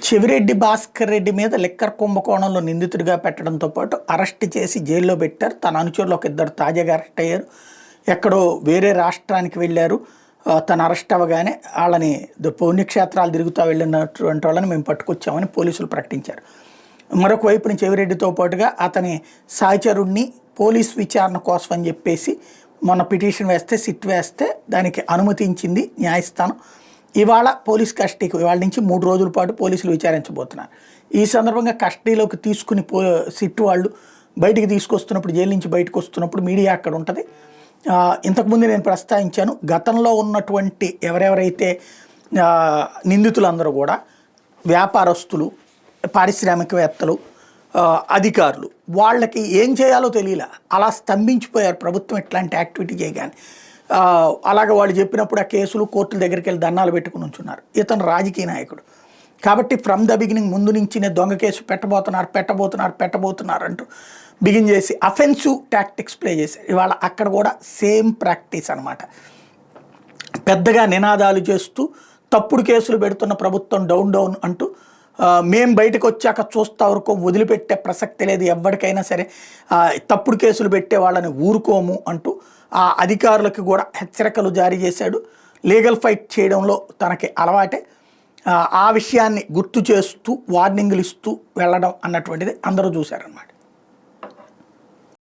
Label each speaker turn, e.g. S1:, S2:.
S1: చెవిరెడ్డి భాస్కర్ రెడ్డి మీద లిక్కర్ కుంభకోణంలో నిందితుడిగా పెట్టడంతో పాటు అరెస్ట్ చేసి జైల్లో పెట్టారు. తన అనుచరులు ఒక ఇద్దరు తాజాగా అరెస్ట్ అయ్యారు. ఎక్కడో వేరే రాష్ట్రానికి వెళ్ళారు. తను అరెస్ట్ అవ్వగానే వాళ్ళని పుణ్యక్షేత్రాలు తిరుగుతూ వెళ్ళినటువంటి వాళ్ళని మేము పట్టుకొచ్చామని పోలీసులు ప్రకటించారు. మరొక వైపు నుంచి చెవిరెడ్డితో పాటుగా అతని సహచరుణ్ణి పోలీస్ విచారణ కోసం అని చెప్పేసి మొన్న పిటిషన్ వేస్తే సిట్ వేస్తే దానికి అనుమతించింది న్యాయస్థానం. ఇవాళ పోలీస్ కస్టడీకి ఇవాళ నుంచి 3 రోజుల పాటు పోలీసులు విచారించబోతున్నారు. ఈ సందర్భంగా కస్టడీలోకి తీసుకుని సిట్ వాళ్ళు బయటికి తీసుకొస్తున్నప్పుడు, జైలు నుంచి బయటకు వస్తున్నప్పుడు మీడియా అక్కడ ఉంటుంది. ఇంతకుముందు నేను ప్రస్తావించాను, గతంలో ఉన్నటువంటి ఎవరెవరైతే నిందితులందరూ కూడా వ్యాపారస్తులు, పారిశ్రామికవేత్తలు, అధికారులు, వాళ్ళకి ఏం చేయాలో తెలియలా, అలా స్తంభించిపోయారు ప్రభుత్వం ఇట్లాంటి యాక్టివిటీ చేయగానే. అలాగే వాళ్ళు చెప్పినప్పుడు ఆ కేసులు కోర్టుల దగ్గరికి వెళ్ళి దండాలు పెట్టుకుని ఉంచున్నారు. ఇతను రాజకీయ నాయకుడు కాబట్టి ఫ్రమ్ ద బిగినింగ్ ముందు నుంచి నేను దొంగ కేసు పెట్టబోతున్నారు అంటూ బిగిన్ చేసి అఫెన్సివ్ టాక్టిక్స్ ప్లే చేశారు. ఇవాళ అక్కడ కూడా సేమ్ ప్రాక్టీస్ అనమాట. పెద్దగా నినాదాలు చేస్తూ తప్పుడు కేసులు పెడుతున్న ప్రభుత్వం డౌన్ అంటూ మేం బయటకు వచ్చాక చూస్తా వరకు వదిలిపెట్టే ప్రసక్తి లేదు, ఎవరికైనా సరే తప్పుడు కేసులు పెట్టే వాళ్ళని ఊరుకోము అంటూ ఆ అధికారులకు కూడా హెచ్చరికలు జారీ చేశాడు. లీగల్ ఫైట్ చేయడంలో తనకి అలవాటే. ఆ విషయాన్ని గుర్తు చేస్తూ వార్నింగ్లు ఇస్తూ వెళ్ళడం అన్నటువంటిది అందరూ చూశారన్నమాట.